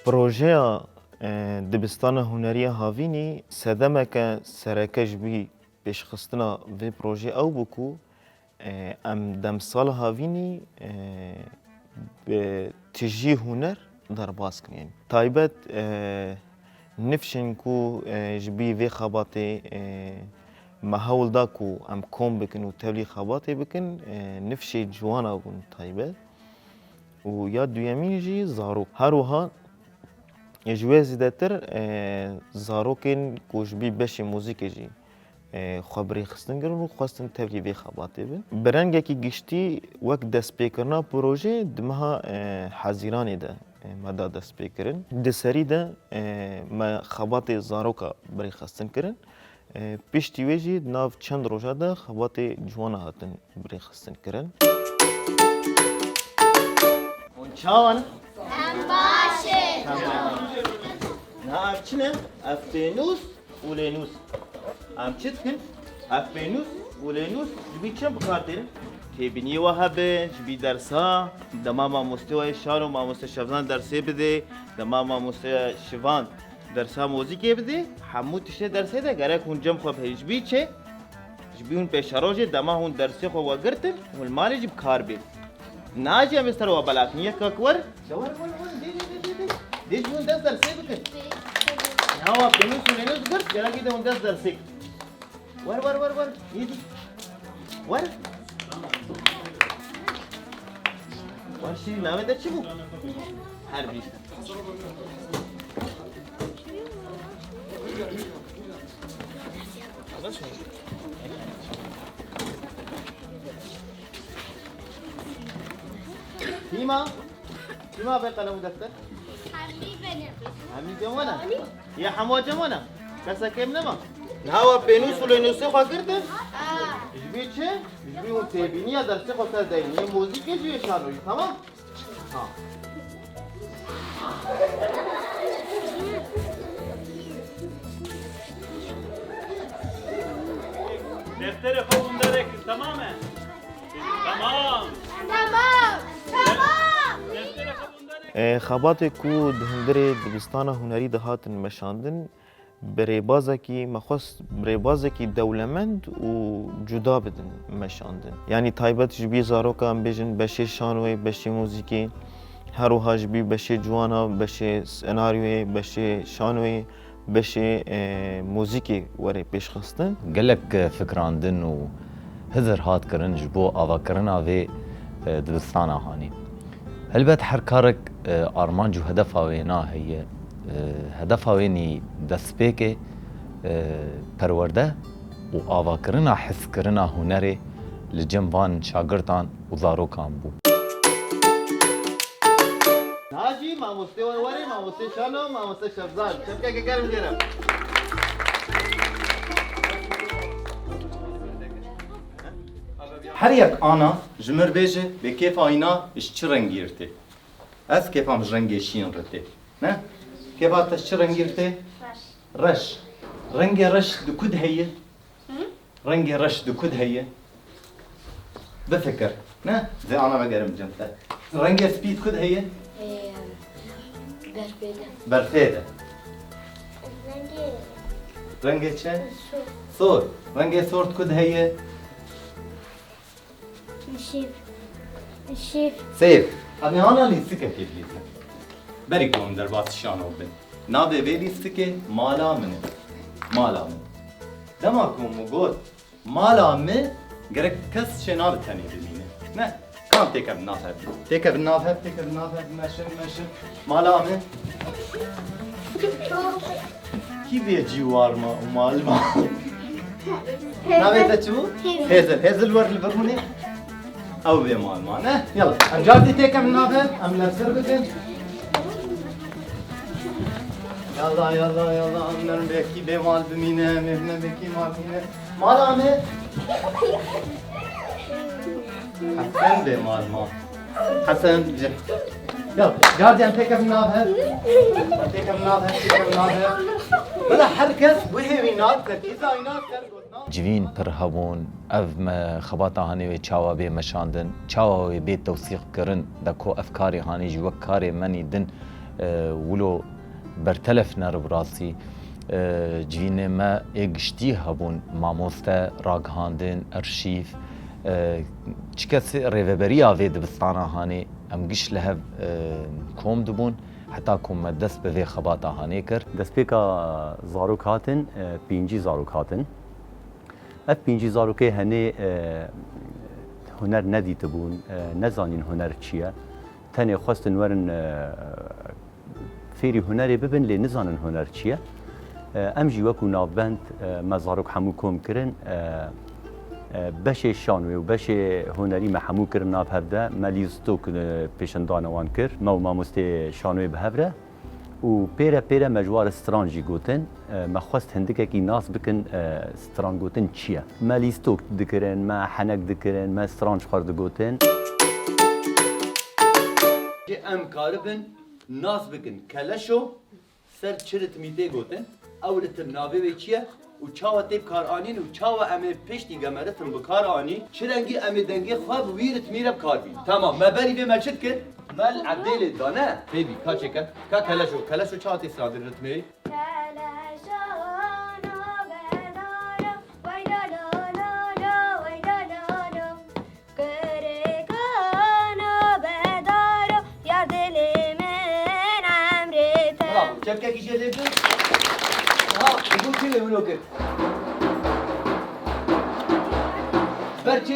پروژه دبستان هنری هاوینی سدمک سرکش بی پیشخستنا و پروژه او بکو ام دم سال هاوینی به تجی هنر در باز کنیم. تایبت نفشن کو جبی و خباته محاول دا کو ام کم بکن و تولی خباته بکن نفشی جوانا بون تایبت و یا دویمین جی زارو هروها جوی زیادتر زاروکن کوش بی بشه موزیک جی خبری خستن گرن و خواستن تولی وی خباته بن برنگه کی گشتی وقت دست پیکرنا پروژه دمها حزیرانی ده مدا دست پیکرن دسری ده ما خبات زاروکا بری خستن کرن پیشتی ویجی ناف چند روزا ده خبات جوانا هاتن بری خستن کرن اون چاوان باشه نه چنه افنوس ولینوس ام چت کن افنوس ولینوس جبی چم بکارتن تبینی وهابه جبی درسها دماما مستوى شارو ما مستوى شفان درسه بده دماما مستوى شفان درسها موزیکی بده همو تشه درسه ده گره کن جم خوب هجبی چه جبی اون پیشاروجه دما اون درسه خو وگرتن والمال جب کار بید ناجی هم استر و بلاک نیه کاکور دور دیج اون دست درسه بکن هوا بنوس ونوس گرت جرا کی ده اون دست درسه ور یدی ور واشی نامه در چی بود؟ هر بیست فيما بقى قلم دفتر؟ حميد جمانا يا حموا جمانا كسا كم نما الهوا بينوس ولا ينوسي خاطرته؟ جبيت شيء؟ جبيه تبيني يا درسي خاطر دايني موزيك جوي شانوي تمام؟ ها دفتر خوبم داره تمامه تمام دفتر خوبم داره خبات کو دهندره دبستان هنری دهاتن مشاندن بريبازكي مخص بريبازكي دولمند وجدا بدن مشاندن يعني تايبت جبي زاروكا بيجن بشي شانوي بشي موزيكي هروها جبي بشي جوانا بشي سيناريوي بشي شانوي بشي موزيكي وري بيش خستن قالك فكراندن وهذر هات كرن جبو آوا كرنا في دبستانا هاني هلبت حركارك آرمان جو هدفها وينا هي هدفها ويني دسبيكي پرورده و آوا کرنا حس کرنا هنری لجنبان شاگردان و زاروکان بو. ناجی ماموسته وری ماموسته شانو ماموسته شفزان شبکه که گرم گرم. هر یک آنا جمر بیجه به کیف آینا اش چه رنگی رته؟ از کیف هم رنگی شین رته، نه؟ كيف هاتش رنجرتي؟ رش رنج رش دكود هي رنج رش دكود هي بفكر نه زي انا بقرم جنبها رنج سبيد كود هي برفيدة رنجة شا؟ صور رنجة صور كد هي الشيف سيف أبي أنا اللي سكة كيف ليسا بريكم دربات الشانو بن نابي بيلي سكة مالا من دماكم وقول مالا من قرك كس شنا بتاني بمينه نه كم تيكا بالنافع تيكا بالنافع ماشي مالا من كيف يجي وارما ومال ما نابي تشو هزل ور البرموني او بي مال ما نه يلا ام جاردي تيكا بالنافع ام لابسر بكن يلا ام بيكي بي مال بمينه مهنا بيكي مال بمينه مالا من حسن بي مال ما حسن جه يلا جاردي ام تيكا بالنافع بلا حركز وهي وينات تركيزا وينات جوین پر هبون اف ما خباتا هانی و چاوا بی مشاندن چاوا و بی توثیق کرن دکو افکاری هانی جو کاری منی دن ولو برتلف نر براسی جوین ما اگشتی هبون ماموسته راگهاندن ارشیف چکس ریوبری آوی دبستانا هانی ام گش لهف کوم دبون حتی کوم دست به خباتا هانی کر دست پیکا زاروک هاتن پینجی زاروک هاتن اف پینجی زاروکه هنه هنر ندیده بون نزانین هنر چیه تنه خواستن ورن فیری هنری ببین لی نزانن هنر چیه ام جی وکو نابند ما زاروک همو کم کرن بشه شانوی و بشه هنری ما همو کرن ناب هفته ما لیستوک پیشندان وان کر ما مسته شانوی به هفته و پیره مجوار استرانجی گوتن ما خواست هندکه کی ناس بکن استران گوتن چیه ما لیستوک دکرن ما حنک دکرن ما استرانج خورد گوتن ام کاربن ناس بکن کلشو سر چرت میته گوتن اولت نابه به چیه و چاوا تیب کار آنین و چاوا امه پشتی گمرتن بکار آنی چرنگی امه دنگی خواب ویرت میرب کار بین تمام ما بری به مچد کن مال عدل دانه بیبی کا چکن کا کلشو چاوا تیب سادر رتمی چکه کی جلد ها بگو چی لیمونو کرد برچه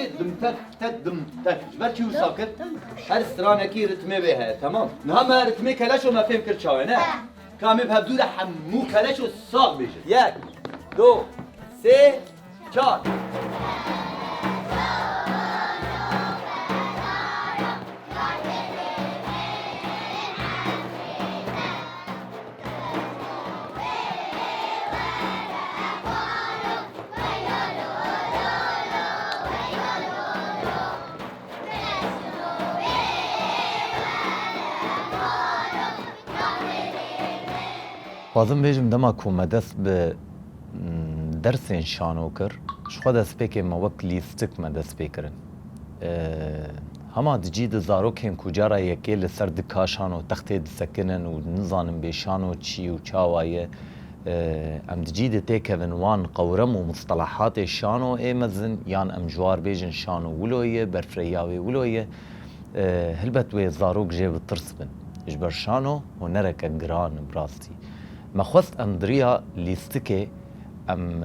دم تک برچه وصا کرد هر استرانکی رتمه به هست تمام نه ما رتمه کلشو ما فهم کرد چاوه نه کامی به دور همو کلشو ساق بیشه 1 2 3 4 بازم بیجم دما کو مدست به درسین شانو کر شخوا دست پیک ما وقت لیستک مدست پیکرن هما دجید زاروکین کجارا یکی لسر دکاشانو تخته دسکنن و نزانن بیشانو چی و چاوایه ام دجید تیکون وان قورم و مصطلحات شانو ایمزن یان ام جوار بیجن شانو ولویه برفریاوی ولویه هلبت وی زاروک جیب ترس بن اجبر شانو و نرک گران براستی ما خواست ام دریا لیستکه ام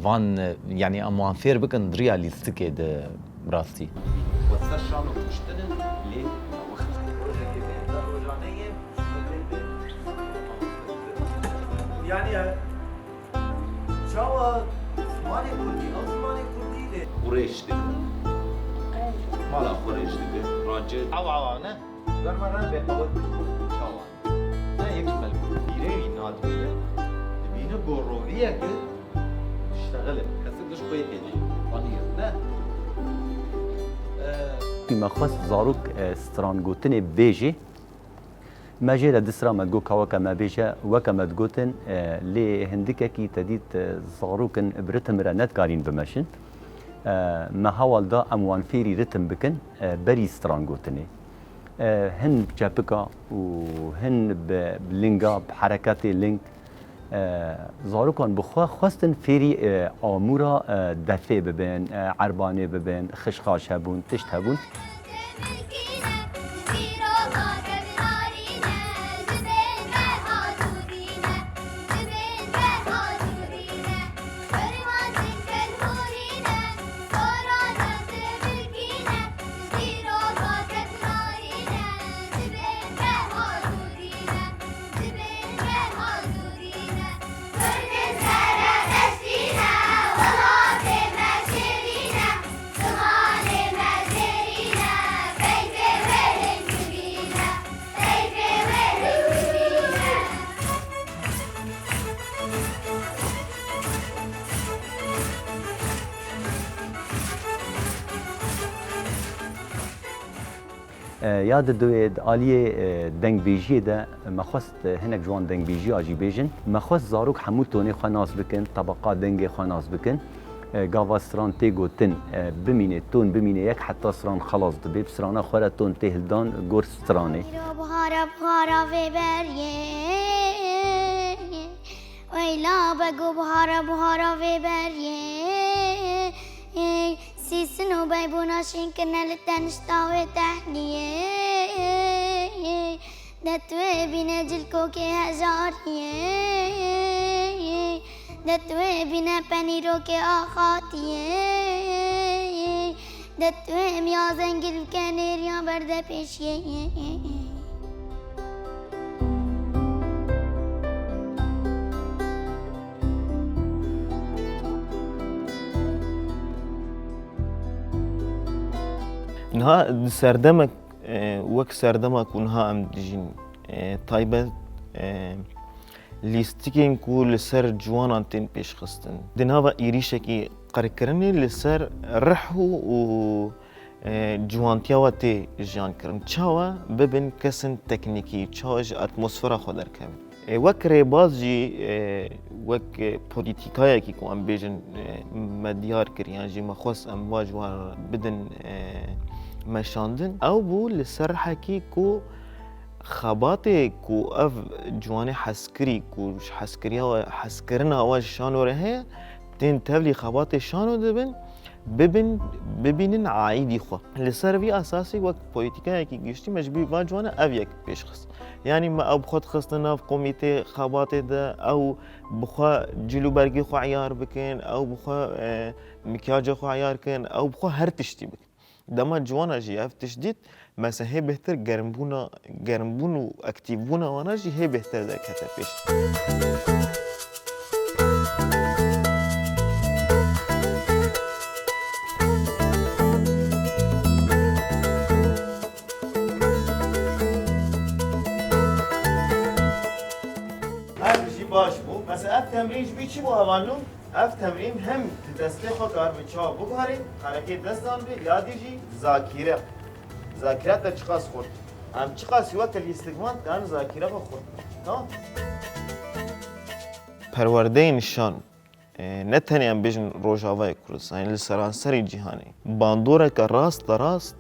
وان يعني ام وانفير بكن دريا لیستکه ده براستی وسر شانو مشتنن ليه يعني شاوا زماني كردي او زماني كردي ليه قريش دي مالا قريش دي راجل عوا نه در مرن به قوت شاوا نه يكمل بيري ناد بينه بورويه كده تشتغل كسبش كويس دي قانيه نه ما خواست زاروک استران گوتن بیجه ما جيلا دسرا ما تقول كواكا ما بيجا وكا ما تقولن لي هندكا كي تديت زاروكن برتم رانات قارين بمشن ما حاول دا اموان فيري رتم بكن بري ستران قوتني هن بجابكا وهن بلينجا بحركات لينك زاروكان بخوا خواستن فيري آمورا دفع ببين عرباني ببين خشخاش هبون تشت هبون یاد دوید آلیه دنگ بیجی ده مخواست هنک جوان دنگ بیجی آجی بیجن مخواست زاروک همو تونی خناس بکن طبقات دنگ خناس بکن گاوا سران تیگو تن بمینه تون بمینه یک حتی سران خلاص دبی بسرانه خوره تون تهلدان گور سرانه بهارا بهارا وبریه ویلا بگو بهارا بهارا وبریه سيسنو بايبونا شينكنا لتنشتاوي تحنيه دتوي بنا جلكو كي هزاريه دتوي بنا بانيرو كي آخاتيه دتوي ميا زنجل بكانيريا برده بيشيه نها سردمك وك سردمك ونها ام دجين طيبة لیستیکین کو لسر جوانان تین پیش خستن دنها ایریشه کی قرکرنی لسر رحو و جوانتیا و تی جان کرن چاوا ببین کسن تکنیکی چاوج اتمسفرا خود در کم وک ریباز جی وک پولیتیکایی کی کو ام بیجن مدیار کریان جی مخص ام واجوار بدن مشاندن او بو لسر حکی کو خباته کو اف جوان حسکری کو حسکریا حسکرنا واج شانو ره تین تبلی خبات شانو دبن ببینن عایدی خو لسر وی اساسی وقت پولیتیکا کی گشتی مجبی واجوانه او یک پیش خست یعنی ما او خود خستنا کمیته خبات ده او بخوا جلو برگی خو عیار بکن او بخوا مکیاج خو عیار کن او بخوا هر تشتی بکن دما جوانا جی اف تشدید مثلا هی بهتر گرمبون و اکتیو بون وانا جی هی بهتر در کتا پیش اف جی باش بو مثلا اف تمرین جبی چی بو اوانو اف تمرین هم دسته خود کار بچا بگاری حرکت دستان بی یادی جی ذاکره ذاکره تا چقاس خورد هم چقاس یوه کلی استگمان کن ذاکره با خورد پرورده نشان نه تنی هم بیشن روژاوای کردستان لسرانسری جهانی باندوره که راست راست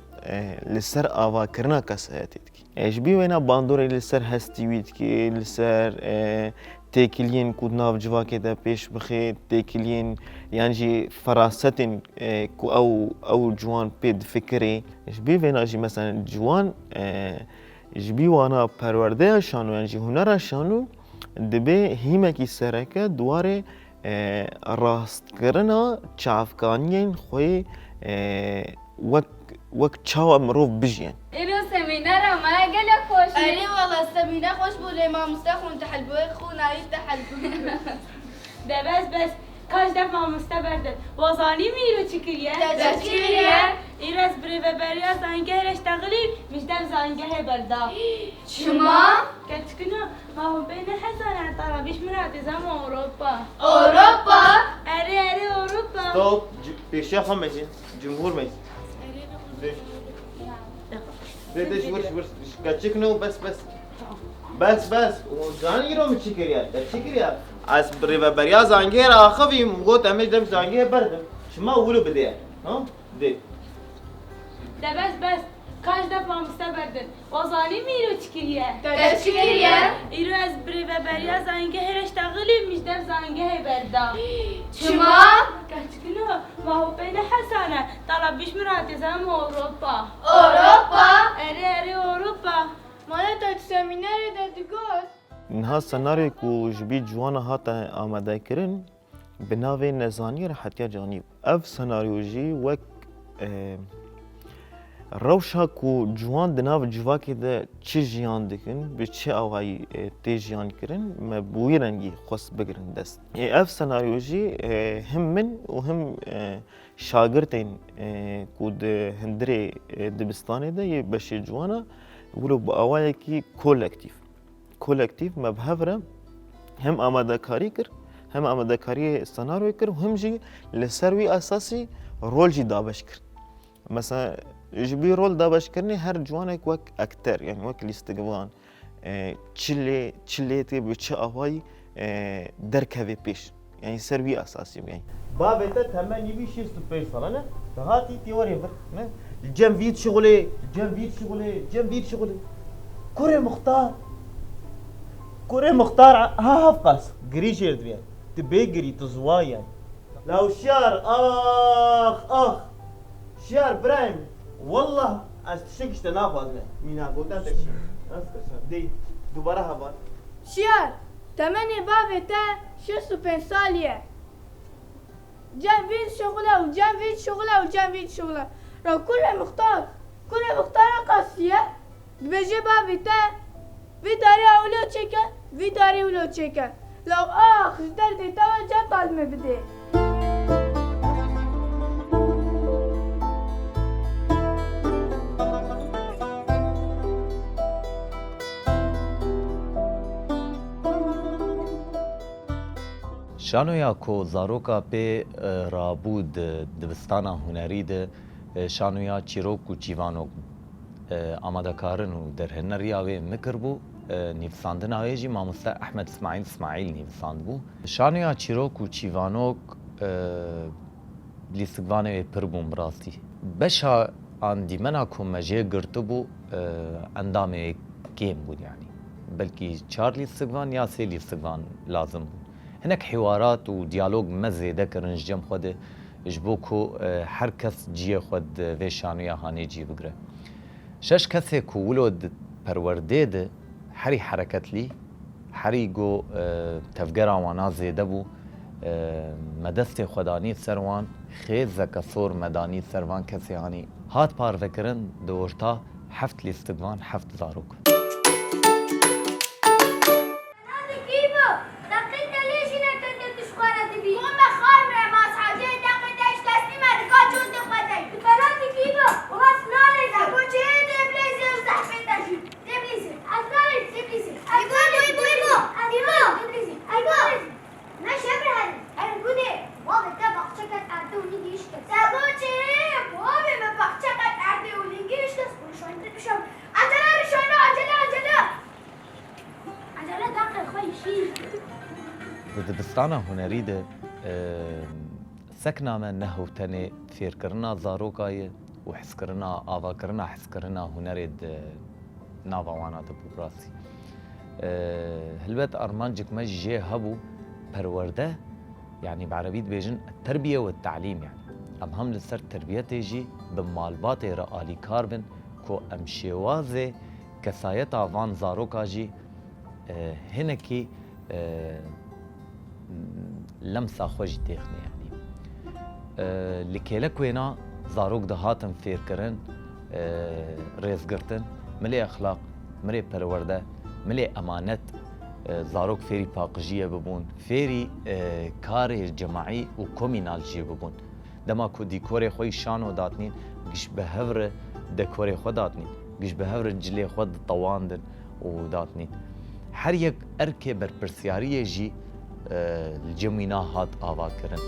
لسر آوا کرنا کسایتید کی اش بی وینا باندوره لسر هستیوید کی لسر تکلین کود ناو جواکه ده پیش بخی تکلین یعنی جی فراستن کو او جوان پید فکری اش بی وینا جی مثلا جوان جبی وانا پرورده شانو یعنی جی هنر شانو دبی هیمه کی سرکه دواره راست کرنا چافکانین خوی وک چاو مروف بجین اینو سمینار ما گل خوش اری والله سمینار خوش بوله ما مستخون تحلبوی خون عید تحلبوی ده بس کاش دفعه مستبرده وزانی میرو چکریه؟ چکریه؟ این از بری و بریا زنگهرش تقلیب میشتم زنگه بردا شما؟ کتکنو ما هم بین حسن طرابیش مراتزم اوروپا اوروپا؟ اری اوروپا تو پیشه خم میشین جمهور میشین دیدش ورش کچکنو بس و زنی رو می چی کریه از بری و بریا زنگه را آخویم گوت همیش دم زنگه بردم شما اولو بده ها ده بس کاش دف مامسته بردن وزانی میرو چکریه تشکریه ایرو از بری و بریا زنگه هرش تغلی میشدر زنگه بردا شما؟ کچکلو ما هو بین حسانه طلب بیش مراتي زم اوروبا اوروبا اره اوروبا مالا تا سمیناری دا دگوت نها سناریو کو جبی جوانا هاتا آماده کرن بناوی نزانی راحتیا جانیب اف سناریو جی وک روشا کو جوان دناو جواکی ده چه جیان دکن به چه آوایی تی جیان کرن ما بوی رنگی خواست بگرن دست اف سناریو جی هم من و هم شاگردین کو ده هندره دبستانه ده یه بشه جوانا ولو با آوایی کی کولکتیف ما بهفره هم آماده کاری کر هم آماده کاری سناریو کر و هم جی لسروی اساسی رول جی دابش کر مثلا جبی رول دابش کرنی هر جوانک وک اکتر یعنی وک لیستگوان چلی تی بچه آوایی درکوی پیش یعنی سروی اساسی یعنی بابتا تمام يبي شيء سوبر انا هاتي تيوري بر الجيم فيت شغلي الجيم فيت شغلي كوري مختار ها هفقس قريش يردويا تبي قري تزوايا لو شار اخ شار برايم والله استشكش تنافذ مين اقول انت شيء دي دوباره هبار شیار تمنی بابی تا 65 سالیه جنبید شغله و جنبید شغله را کل مختار قصیه بجه بابی تا وی داری اولو چکه لو آخ درد توجه طالمه بده شانویا کو زاروکا پی رابود دبستانا هنری ده شانویا چیروک و چیوانوک آماده کارن و در هنریاوی مکر بو نیفساندن آویجی ماموستا احمد اسماعیل نیفساند بو شانویا چیروک و چیوانوک لیستگوانه پر بوم براستی بشا آن دیمنا کو مجه گرتو بو اندامه کیم بود یعنی بلکی 4 لیستگوان یا 3 لیستگوان لازم بود هناك حوارات وديالوج مزيدة كرنج جم خود جبوكو هر كس جيه خود في شانويا هاني جي بقرا شش كسي كو ولود پرورديد حري حركت لي حري جو تفجر وانا زيدة بو مدست خداني سروان خيز كسور مداني سروان كسي هاني هات بار فكرن دورتا حفت ليستقوان حفت زاروك دبستانا هنری ده سكنا من نهو تاني فير كرنا زاروكاي وحس كرنا آوا كرنا حس كرنا هنري ده نافا وانا دبو براسي هلبت أرمانجك مجي هبو پرورده يعني بعربيت بيجن التربية والتعليم يعني هم لسر تربية تيجي بمالبات رآلي كاربن كو امشيوازي كسايت آوان زاروكاجي هنكي لمسه خوش تاخني يعني لكيلك وينا زاروك دهاتن فير كرن ريز قرتن ملي اخلاق ملي پرورده ملي امانت زاروك فيري باقجيه ببون فيري كاري جماعي و كومينال جي ببون دما كو ديكوري خوي شانو داتنين قش بهفر ديكوري خو داتنين قش بهفر جلي خود طواندن و داتنين هر يك اركي برپرسياريه جي الجمينا هات آوا کرن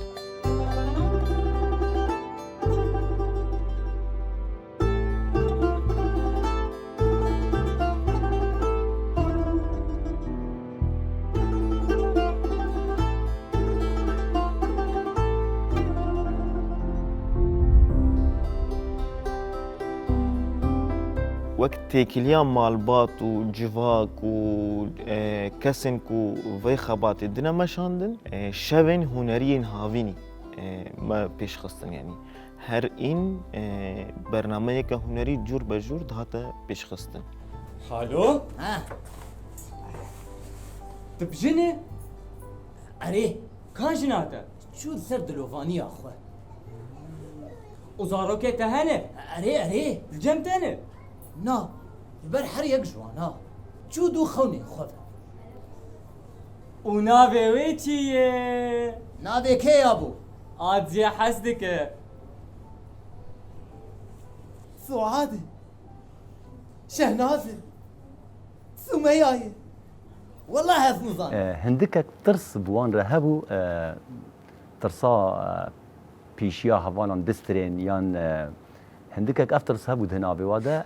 وقت تيكليان مالبات و جواك و كسنك و في خبات دنا مشاندن شبن هنريين هاويني ما بيش خستن يعني هر این برنامه که هنری جور به جور دهاته پیش خستن. خالو؟ ها تبجنه؟ اره کان جناته؟ شو سر دلوفاني اخوه وزاروكي تهنه؟ اره الجم تنه؟ نا البرحر يقجوانا شو دو خوني خذ ونافي ويتشي نافي كي يا ابو عاد زي حسدك سعاد شهنازة سمية والله اسمه ظن هندكك ترس بوان رهبو ترسا بيشيا هفالان بسترين يان هندكك افترس هبو دهنابي وادا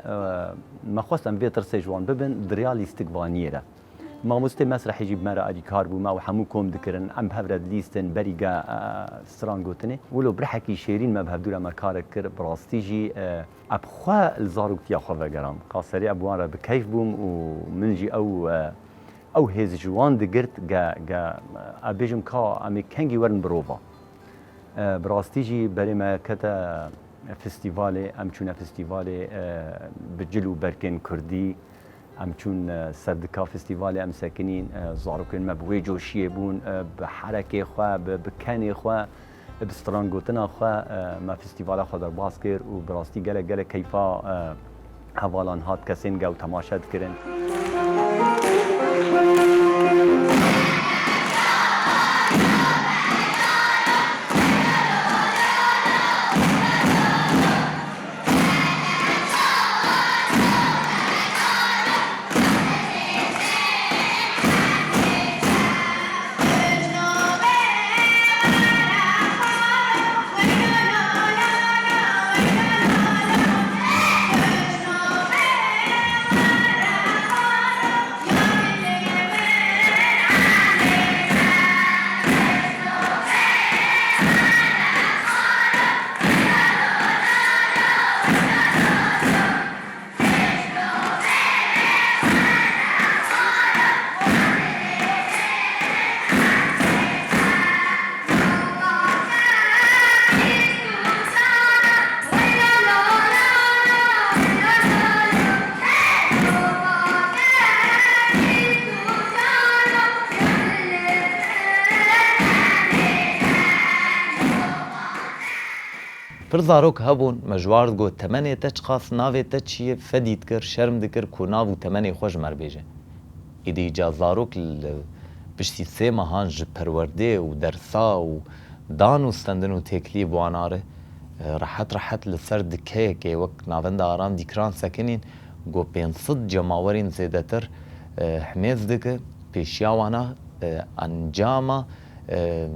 ما خواست ام بيترسي جوان ببن دريالي استقبانيره ما مستي مسرح يجيب مرة ادي كاربو ما وحمو كوم ذكرن ام بهبرد ليستن بريقا سترانغوتني ولو برحكي شيرين ما بهبدولا ما كارك كر براستيجي ابخوا الزاروك تيا خوا جرام قاصري ابوان بكيف بوم ومنجي او هيز جوان دقرت جا ابيجم كا امي كانجي ورن بروفا براستيجي بري ما كتا فستيفالي ام چونا فستيفالي بجلو بركن كردي ام چون سردكا فستيفالي ام ساكنين زاروكن ما بويجو شيبون بحركه خوا بكاني خوا بسترانغوتنا خوا ما فستيفال خوا در باسكر و براستي گله كيفا حوالان هات كسين گاو تماشا دكرن پر زاروک هبون مجوارد گو تمنی تچ خاص ناوی تچیه فدید کر شرم دکر کو ناو تمنی خوش مر بیجه ایدی جا زاروک پشتی سه ماهان ج پرورده و درسا و دان و ستندن و تکلی بواناره راحت لسر دکه که وقت ناوند آرام دیکران سکنین گو 500 جماورین زیده تر حمیز دکه پیشیاوانا انجاما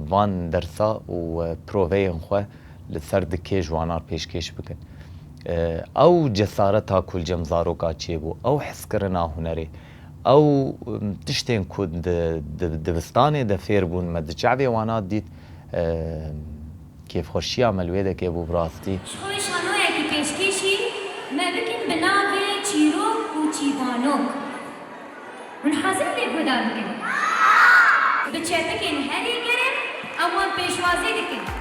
وان درسا و پرووه خواه لسر دکه جوانار پیشکش بکن او جسارتا کل جم زاروکا چی بو او حس کرنا هنری او تشتین کود دبستانه دفیر بون مد جعبی وانات دید کیف خوشی عملوی ده که بو براستی شخوی شانوی اکی پیشکشی مبکن بناوی چیروک و چیوانوک من حاضر لی بودن بکن بچه بکن هری گرم اما پیشوازی دکن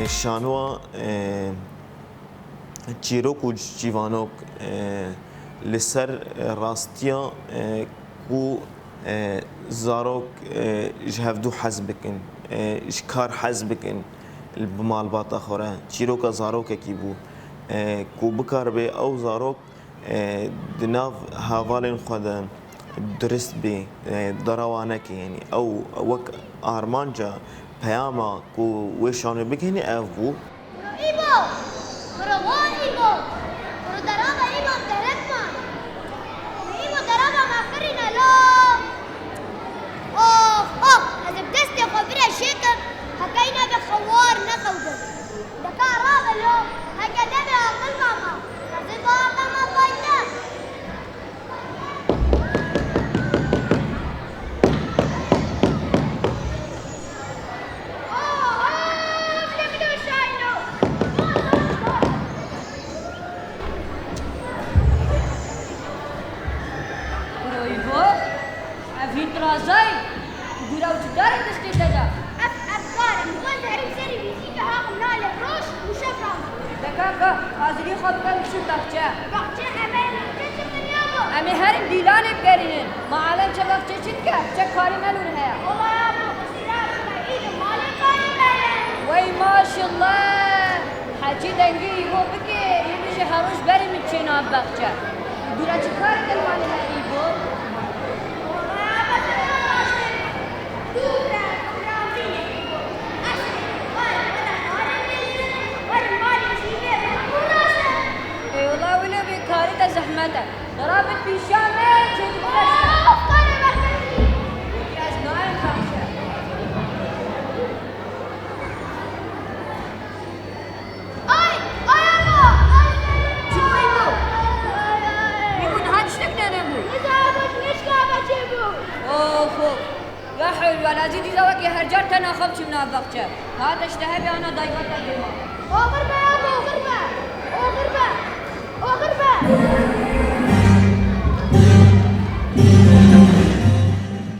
شانوا چیروک و جیوانوک لسر راستیا کو زاروک جهفدو حزب بکن کار حزب بکن بمالبات خوره چیروک زاروک کی بو کو بکار به او زاروک دناف هاوالن خدا درست به دروانه که یعنی او وک آرمانجا پیاما کو وشانه بکنی او بو ایبو برو ایبو برو درابا ایبو درکمان ایبو درابا مفرین لا اوه از بدست خبر شکم حکاینا به خوار نخوضم دکا رابا لو هکذا به عقل ماما از با عقل ما باید رازاي يقولوا تدار تسكت هذا أفكار مغز هرب سري بيزيك هاقم نالك روش وشفرة دقاقة حاضري خب كم شو بخشة بخشة أمان كتب من يابو أمي هرب ديلاني بكرين ما علم شو بخشة شنكة شكاري ملون هيا والله يابو بسيرات ما إيده مالك كاري ملون وي ما شاء الله حاجي دنگي يقول بكي يبيجي هروش بري من چينا بخشة يقولوا شكاري دلواني هايبو زحمتك ضربت بيشامة أفكار بخشة يا زناين خمسة أي أبو شو يبو يقول هاد شتكنا نمو نزابك نشكابة جيبو أوه يا حلوة لا زيدي زواك يا هرجار تنا خمس من أبغتش هذا اشتهى أنا ضيفت الجماعة غربة يا أبو غربة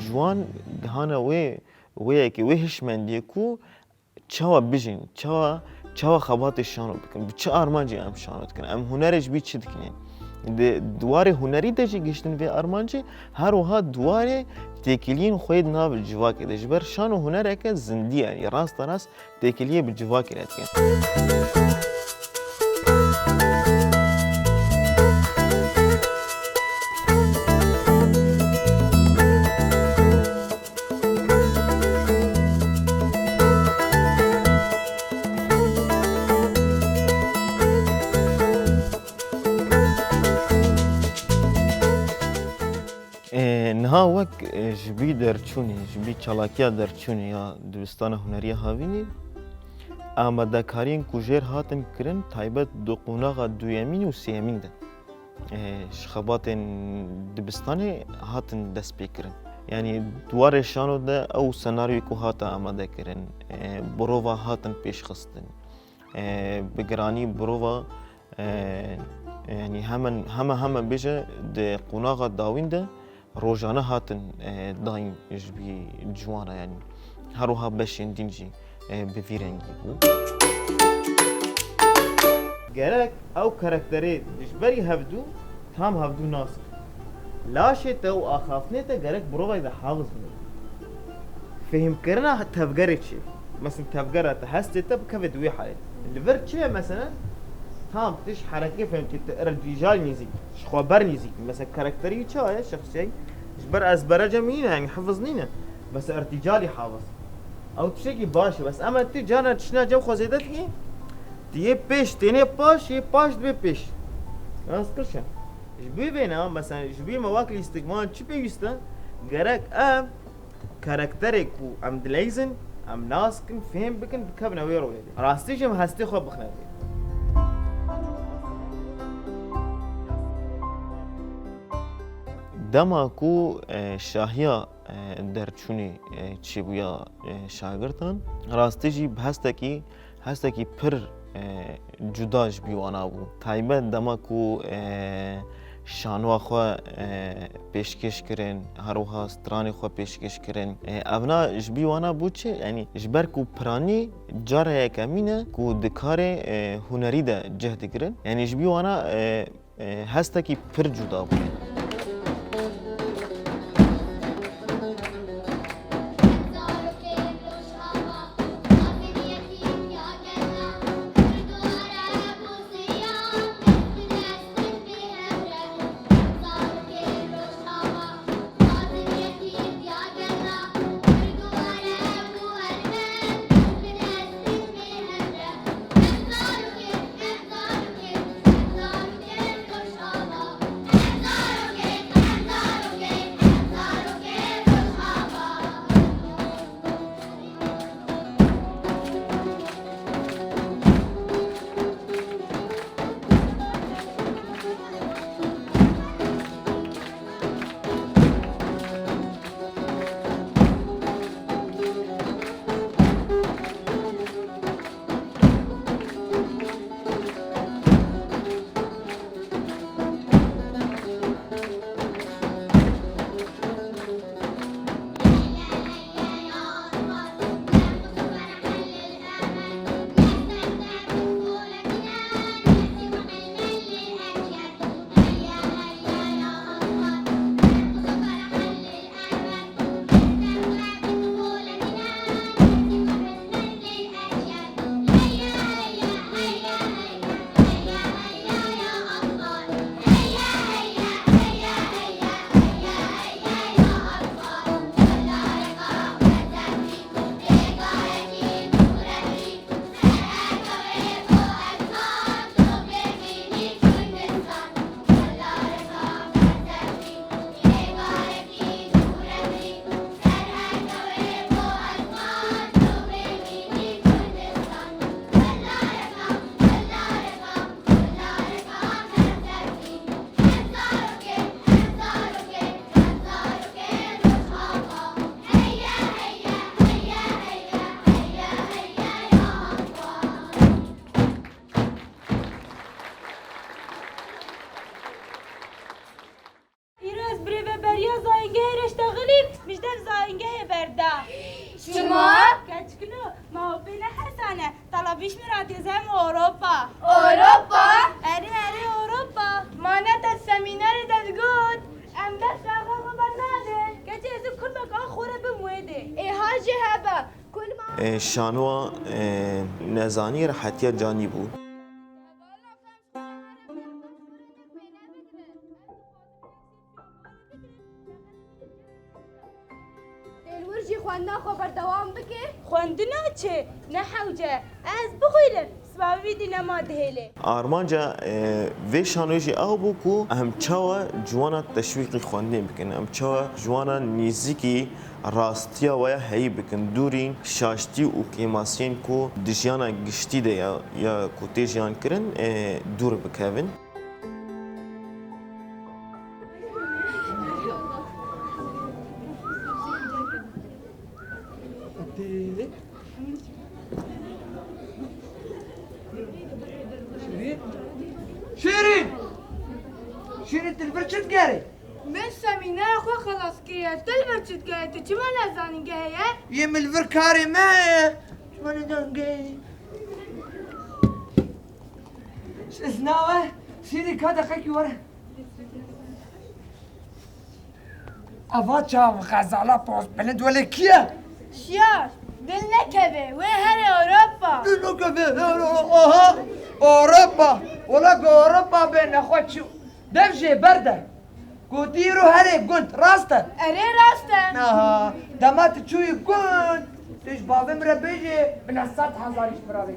جوان هانا وی که ویش مندی کو چوا بجین چوا خبات شانو بکن چه آرمانجی ام شانو کن ام هنرش بی چی دکنین دواره هنری دجی گشتن و آرمانجی هر وها دواره تکیلین خوید ناب جواکی دجبر شانو هنر که زندی یعنی راست تکیلیه به جواکی رد کن نها وک جبی درچونی جبی چالاکیا درچونی یا دبستان هنری هاوینی آماده کارین کوجر هاتن کرن تایبت دو قوناغ دویمین و سیمین ده شخبات دبستان هاتن دست بکرن یعنی دوار شانو ده او سناریوی کو هاتا آماده کرن برووا هاتن پیش خستن بگرانی برووا یعنی همه بیجه ده قوناغ داوین ده روزانه هاتن دایم جبی جوانا یعنی هروها بشین دینجی به ویرنگی بود. گرک او کاراکتری دشبری هفدو تام هفدو ناسک. لاشه تا و آخافنه تا گرک بروای ده حافظ کنه. فهم کرنا تفجره چی؟ مثلا تفجره تا هسته تا بکفه دوی حاله. اللي فرق چیه مثلا؟ تام تش حرکه فهم که ارتجال نیزی، شخوابر نیزی. مثلا کاراکتری چه شخصی؟ جبر از برجه مینه يعني حفظنينه بس ارتجالي حافظ او تشكي باشه بس اما انت جانا تشنا جو خوزيدت ايه تيه بيش تيني باش يه باش دبي بيش راست كرشا جبي بينا مثلا جبي مواكل استقمال چي بيوستا گرك ام كاركترك و ام دليزن ام ناسكن فهم بكن بكبنا ويرو لدي راستي جم هستي خوب بخنا دما کو شاهیا درچونی چی بویا شاگردان راستی جی هسته کی پر جداش بیوانا بو تایبت دما کو شانوا خو پیشکش کرن هروها سترانی خو پیشکش کرن ابنا جبی وانا بوچه یعنی جبر کو پرانی جاره کمینه کو دکار هنری ده جهد کرن یعنی جبی وانا هستا کی پر جدا بود شما؟ كاتشكنو ما هو بينا حسنة طلبيش مراد يزهم أوروبا أوروبا؟ أري أوروبا ما نتا السمينار تتقول أم بس آخر برنامج كاتي يزو كل مكان خورة بمويدة إيه هاجي هبا كل ما شانوا نزانی راحتی جانی بود الورجي خوانا خبر دوام بكي خواندنا چه نحوجة از بخويلم سبابي دينا ما دهيلي آرمانجا وی شانویجی او بو کو اهم چاوا جوانا تشویقی خواندن بکن اهم چاوا جوانا نیزیکی راستیا ویا هی بکن دورین شاشتی و کیماسین کو دجیانا گشتی ده یا کو تیجیان کرن دور بکوین شيرين تلبرشت قاري من سمينار خو خلاص كي تلبرشت قاعد تجمع لازاني قاعد يم الفركاري ما شو انا دانقي اسناوه سيري كادا خيكي ورا افاتشا غزالا بوس بلد ولا كيا شياش دلنا كبه وين اوروبا دلنا كبه اها اوروبا ولا اوروبا بين اخواتشو دمشي برده كوتيرو هري قلت راستا اري راستا اها دمات تشوي قلت ليش بابي مربيجي من السات حزاريش برابي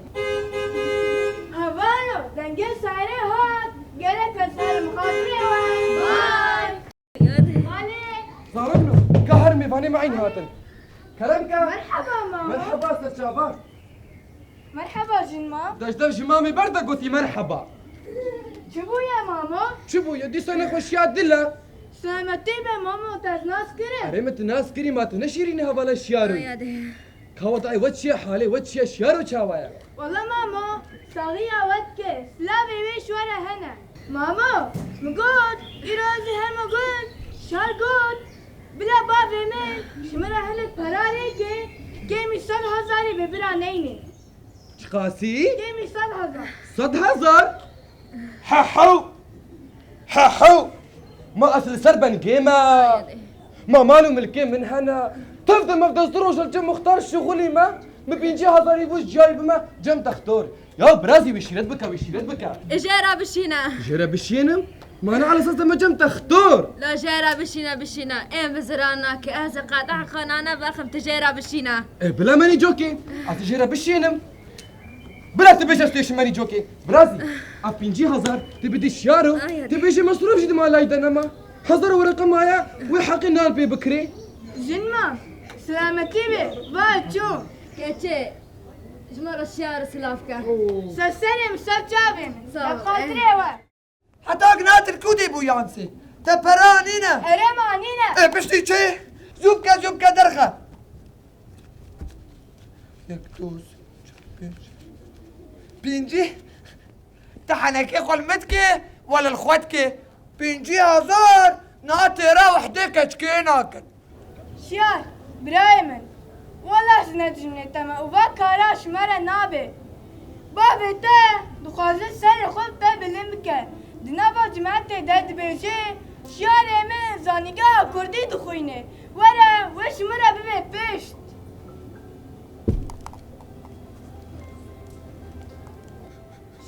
هفانو دنجل سايري هات قالك كسر مخاطري باي مالك ضربنا قهر ميفاني معين هاتن كلامك مرحبا ماما مرحبا استاذ شعبان مرحبا جنما داش مامي برده قلتي مرحبا شبو يا ماما شوفوا يا دي سنة خوشيات دلها سلامتي به ماما وتزناس كري أريمت الناس كري ما تنشيرين هوالا الشيارو كاوت أي وتشي حالي وتشي شيارو شاوايا والله ماما صغيرة ودك لا بيبيش ولا هنا ماما مقول إيرازي هم مقول شار قول بلا بابي من شمرا هلت براري كي 100,000 ببرا نيني شقاسي؟ كي 100,000 100,000 ححو ما أصل سربن قيمة ما مالو ملكي من هنا تفضل ما بدأ ضروج الجم مختار شغلي ما بينجي هزاري وش جايب ما جم تختار يا برازي وشيرت بك جيرا بشينا جرى بشينم ما أنا على أساس ما جم تختار لا جيرا بشينا إيه بزرانا كأهز قاطع خنانا بخم تجيرا بشينا إيه بلا ماني جوكي أتجرى بشينم بلا تبيش استيش ماني جوكي برازي أبينجي هزار تبدي شيارو تبيش مصروف جد ما لا يدنما هزار ورقة معايا وحقي نال بي بكري جنما سلامتي بي باتشو كيتشي جمر الشيار سلافكا سسنم سبجابين لقاتري حتى قنات الكودي بو يانسي تبرانينا هرمانينا إيه بشتي شي زوبكا درخة يكتوز بينجي تحنك اخو المتكي ولا الخوتكي بينجي هزار ناتي راوح ديك اشكيناك شيار برايمن والله سنتجمني تما وبا كاراش مرة نابي بابي تا دخازل سر خود تا بلمكه دنابا جماعتي داد بيجي شيار من زانيقا كردي دخوينه ورا وش مرة ببي بيشت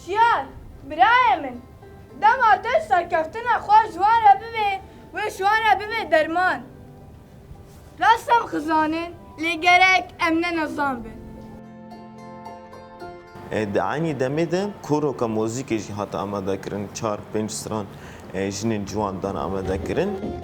شيار برايمن دم آتش سرکفتنا خواه جوانه ببی و جوانه ببی درمان راستم خزانن لگرک امن نظام بین دعاني دمده كورو كموزيكي جي هات آماده كرن 4-5 سران جنين جوان دان آماده كرن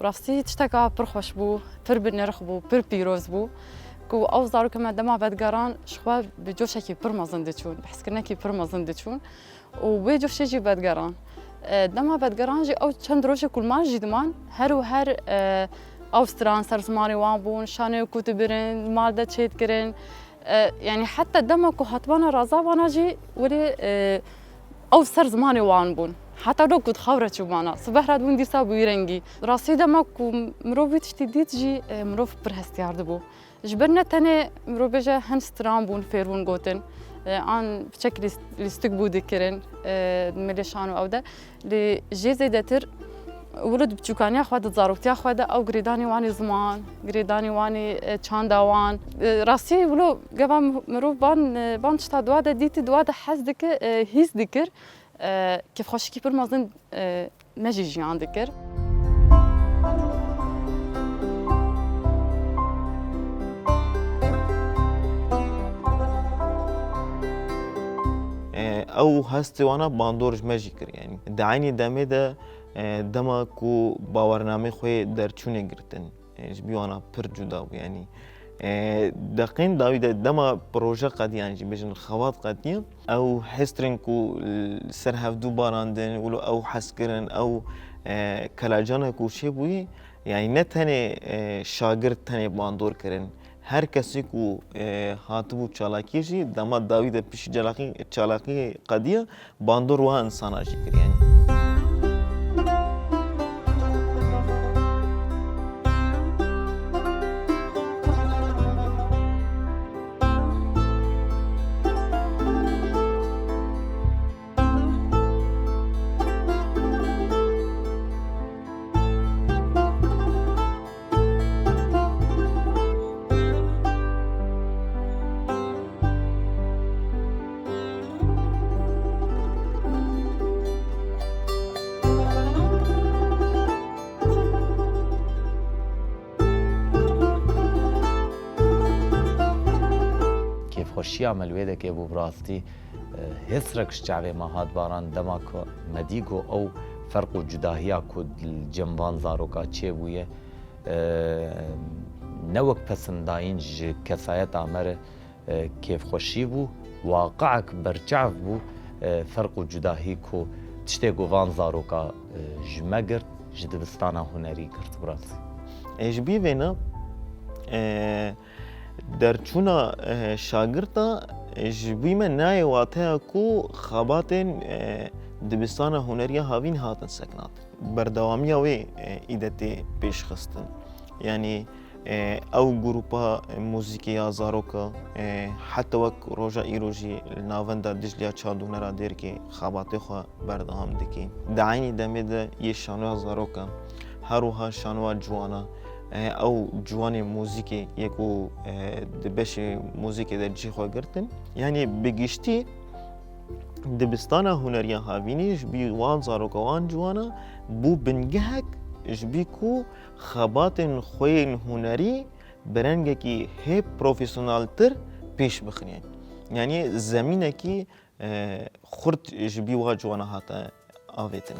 راستی تشتكى پر خوش بو پر بنرخ بو پر پیروز بو کو او زارو كما دما بدگران شخوا بجوشكي پر مزن دچون بحس كنا كي پر مزن دچون و بجوش جي بدگران دما بدگران جي او چند روز كل ما جدمان هر و هر اوستران سرزماني وان بون شانه كتبرن مال دا تشيت كرن يعني حتى دما كو هاتوانا رازا وانا جي ولي او سرزماني وان بون حتى لو كنت خبرة شو معنا صباح راد وندي سابو يرنجي راسي دمك ومروفي تشتدي تجي مروف برهستيار دبو جبرنا تاني مروفيجا هنسترام بون فيرون قوتن عن بشكل الاستقبو ذكرن مليشانو أو ده لجي زيدتر ولد بتشوكانيا خواده زاروكتيا خواده أو قريداني واني زمان قريداني واني تشاندا وان راسي ولو قبل مروف بان تشتا دواده ديتي دواده حز دكر هيز دكر كيف خوش كيبر مازن ماجي جيان ذكر او هستي وانا باندورج ماجي كر يعني دعاني دمه ده دما کو باورنامه خوی درچونه گرتن جبی وانا پر جدا يعني دقين داوي دما بروجه قد يعني بيجن خوات قديم او حسترن كو سر هفدو باراندن ولو او حسكرن او كلاجانا كو شي بوي يعني نتني شاگرد تني باندور کرن هر کسی کو هاتبو چالاکی جی دما داوی ده پیش چالاکی قدیه باندور و انسانا جی کر یعنی خوشی عملوی ده که بو براستی هسرکش جعوه ما هاد باران دما که مدیگو او فرق و جداهیا که جنبان زاروکا چه بویه نوک پسنداین کسایت آمر کیف خوشی بو واقعک برچعف بو فرق و جداهی که تشتی گوان زاروکا جمگرد جدبستانا هنری کرد براستی ایش بی وینا در چونا شاگرتا جبی من نای واته کو خاباتن دبستان هنریا هاوین هاتن سکنات بردوامی وی ایدتی پیش خستن یعنی او گروپا موزیکی آزاروکا حتی وک روژا ایروژی ناوندا دجلیا چادونه را دیر که خاباته خوا بردوام دکی دعینی دمید یه شانو آزاروکا هروها شانو جوانا او جوان موزیکی یکو دبش موزیکی در جی خواه گرتن یعنی بگشتی دبستانا هنریا هاوینی جبی وان زاروکا وان جوانا بو بنگهک جبی کو خباتن خوین هنری برنگه کی هی پروفیسیونال تر پیش بخنین یعنی زمینه کی خورد جبی وا جوانا هاتا آویتن